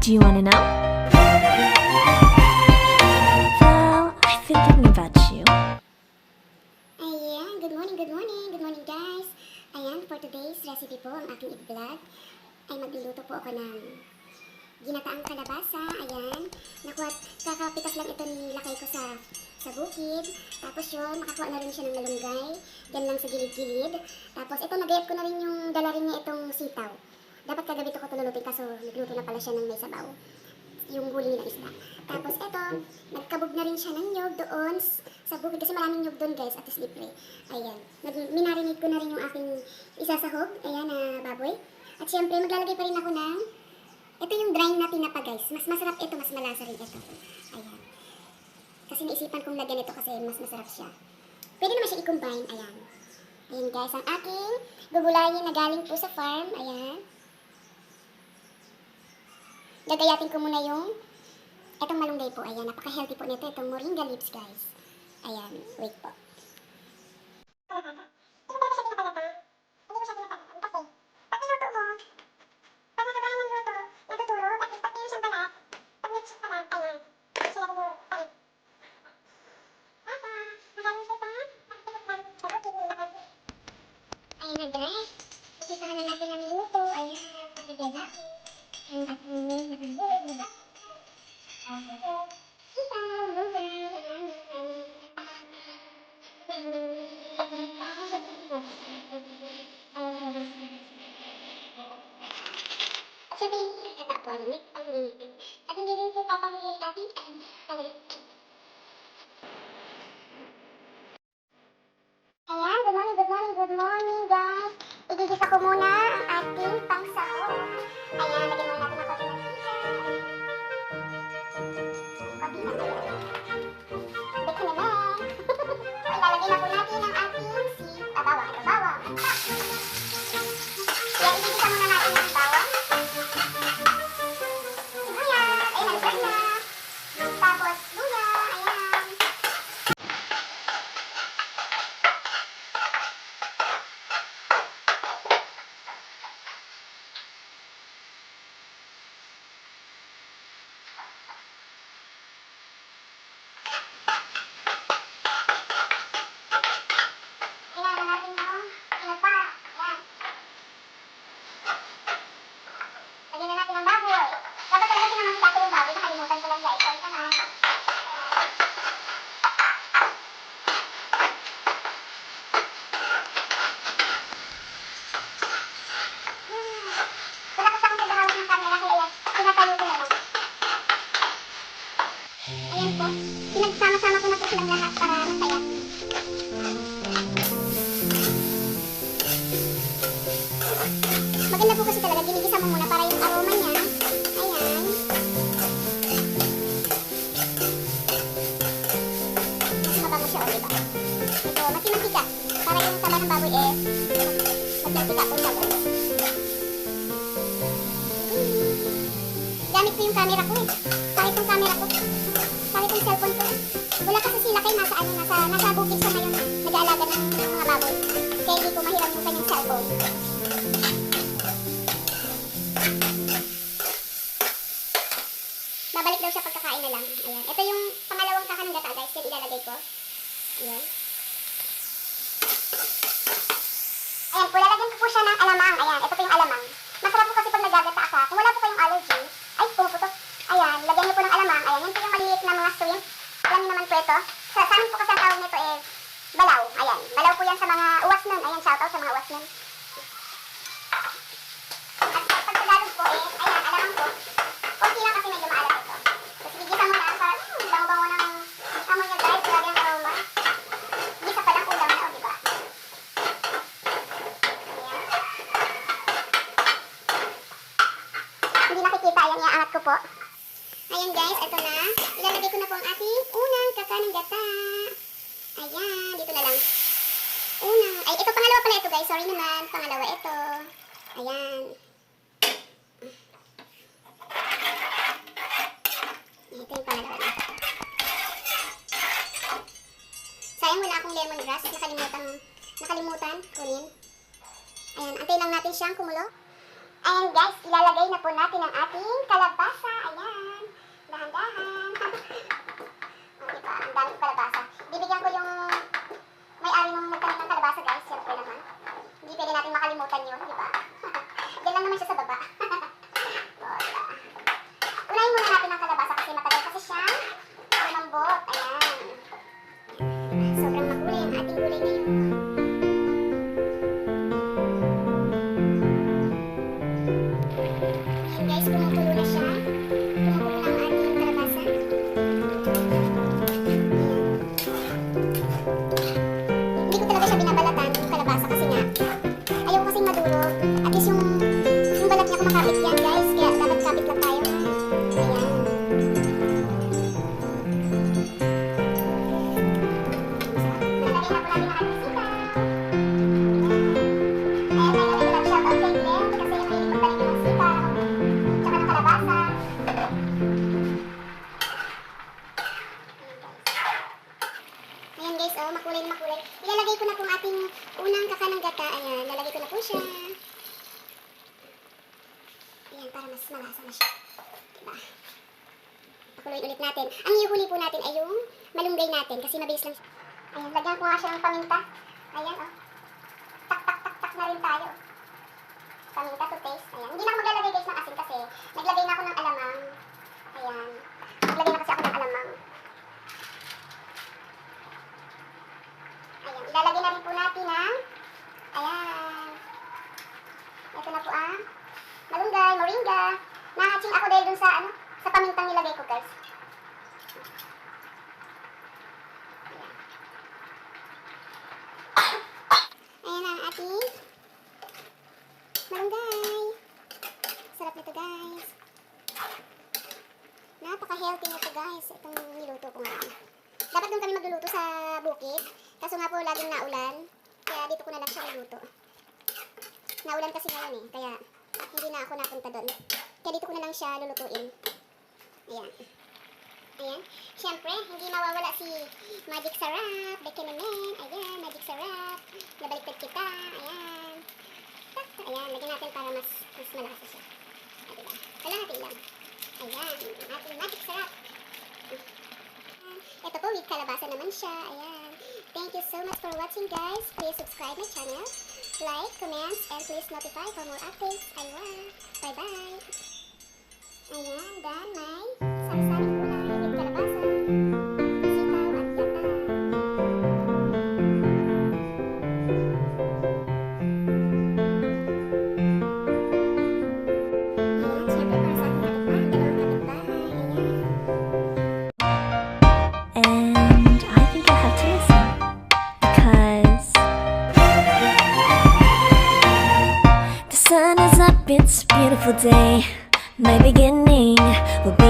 Do you want to know? Well, I've been thinking about you. Ayan, good morning guys. Ayan, for today's recipe po, ang aking i-vlog ay magluluto po ako ng ginataang kalabasa. Ayan, kakapitas lang ito nilakay ko sa bukid. Tapos yun, nakakuha na rin siya ng malunggay. Yan lang sa gilid-gilid. Tapos ito, nagayat ko na rin yung dala rin niya itong sitaw. Dapat kagabi ito ko tululutin kaso nagluto na pala siya ng may sabaw. Yung huli ng isda. Tapos ito, nagkabog na rin siya ng nyog doon sa bukid kasi maraming nyog doon guys at slippery. Ayan, minarinate ko na rin yung aking isasahog. Ayan na baboy. At syempre, maglalagay pa rin ako ng ito yung dry na tinapa guys. Mas masarap ito, mas malasa rin ito. Ayan. Kasi naisipan kong lagyan ito kasi mas masarap siya. Pwede naman siya i-combine. Ayan. Ayan guys, ang aking gugulayin na galing po sa farm. Ayan. Gagayatin ko muna yung itong malunggay po. Ayan, napaka-healthy po nito. Itong moringa leaves guys. Ayan, wait po. Ayan na guys. Isisahan na natin ang luto. Ayan, diba? Good morning guys. Igigisa ko muna ang ating pangsahog. Ayan, lagyan muna natin ang konti ng konti na ayan. Bake na naman. Ilalagay na po natin ang ating bawang. Kaya igigisa muna natin ang bawang. Sibuyas. Ayan, nalagay na. Tapos, luya. Ayan. Ayan po, pinagsama-sama ko na po silang lahat para masaya. Maganda po kasi talaga, ginigisa mo muna para yung aroma niya. Ayan. Mas mabango siya, o diba? Ito, mati-mantika. Para yung taba ng baboy mati-mantika po siya. Gamit ko yung camera ko Kahit yung camera ko. Kahit yung cellphone ko. Wala kasi sila kayo nasa bukid siya ngayon. Nag-aalaga ng mga baboy. Kaya hindi ko mahiram yung kanyang cellphone. Babalik daw siya pagkakain na lang. Ayan. Ito yung pangalawang kaka ng gata guys. Kaya ilalagay ko. Ayan. Ayan po, lalagyan ko po siya ng alamang. Ayan, ito po yung alamang. Masarap po kasi pag nagagata ka. Kung wala po kayong allergy, ay pumuputok. Ayan, lagyan niyo po ng alamang. Ayan, yan po yung maliliit na mga shrimp. Alam niyo naman po ito. Sa amin po kasi ang tawag nito balaw. Ayan, balaw po yan sa mga uwas nun. Ayan, shoutout sa mga uwas nun. At pag Tagalog po ayan, alamang po. Kunti lang kasi medyo maalat ito. Tapos gigisa mo lang para, bango-bango ng amoy niya guys. Grabe ang aroma. Gisa pa lang ulam na, diba? Ayan. Hindi nakikita, ayan, iaangat ko po. Ayan guys, ito na. Ilalagay ko na po ang ating unang kaka ng gata. Ayan, dito na lang. Ay, ito pangalawa pala ito guys. Sorry naman, pangalawa ito. Ayan. Ito yung pangalawa na. Sayang wala akong lemongrass. Nakalimutan kunin. Ayan, antay lang natin siyang kumulo. Ayan guys, ilalagay na po natin ang ating kalabasa. Ayan. Dahan-dahan. O, diba? Ang daming kalabasa. Bibigyan ko yung may-ari nung nagtanim ng kalabasa guys. Siyempre naman. Hindi pwede natin makalimutan yun, diba? Diyan lang naman siya sa baba. Wala. Unahin muna natin ang kalabasa kasi matagal kasi siyang lumambot. Ayan. Sobrang makulay ang ating gulay ngayon. Ayan guys, kumukulo na siya. Kumukulo na ang ating kalabasa. Hindi ko talaga siya binabalatan yung kalabasa kasi nga ayaw ko kasing madurog. At least yung balat niya kumakapit yan guys. Kaya dapat kapit lang tayo. Ayan. Nalagay na po natin ang ating sitaw. Ayan, may nalagay shout out kay Glenn kasi yung mahilig magtanim ng sitaw. Tsaka ng kalabasa. Ayan guys, oh, makulay na makulay. Ilalagay ko na po ang ating unang kakanang gata. Ayan, lalagay ko na po siya. Ayan, para mas malasa na siya. Diba? Pakuloyin ulit natin. Ang ihuli po natin ay yung malunggay natin kasi mabilis lang. Ayan, lagyan ko nga siya ng paminta. Ayan, oh. Tak, tak, tak, tak na rin tayo. Paminta to taste. Ayan. Hindi na ako maglalagay guys ng asin kasi naglagay na ako ng alamang. Ayan. Naglagay na kasi ako ng alamang. Ayan, ilalagay na rin po natin ang ayan. Ito na po ang malunggay, moringa. Nahatching ako dahil dun sa sa pamintang nilagay ko guys. Ayan ang ating malunggay. Sarap nito guys. Napaka-healthy nito guys. Itong niluto ko ngayon. Dapat doon kami magluluto sa bukid. Kaso nga po laging naulan. Kaya dito ko na lang siya niluto. Naulan kasi ngayon eh. Kaya hindi na ako napunta doon. Kaya dito ko na lang siya lulutuin. Ayan. Ayan. Siyempre, hindi mawawala si Magic Sarap. Bekenemen. Ayan, Magic Sarap. Nabaliktad kita. Ayan. Tak. Ayan, lagyan natin para mas malasa siya. Ah, diba? Kailangan natin lang. Ayan, ating Magic Sarap. Ito po, with kalabasa naman siya. Ayan. Thank you so much for watching guys. Please subscribe my channel. Like, comment, and please notify for more updates. Ayan. Bye-bye. Ayan, dan may sari-saring gulay with kalabasa, sitaw at gata. Ayan, syempre para sa ating kapitbahay, dalawang kapitbahay. Ayan. And I think I have to listen because the sun is up, it's a beautiful day. My beginning will be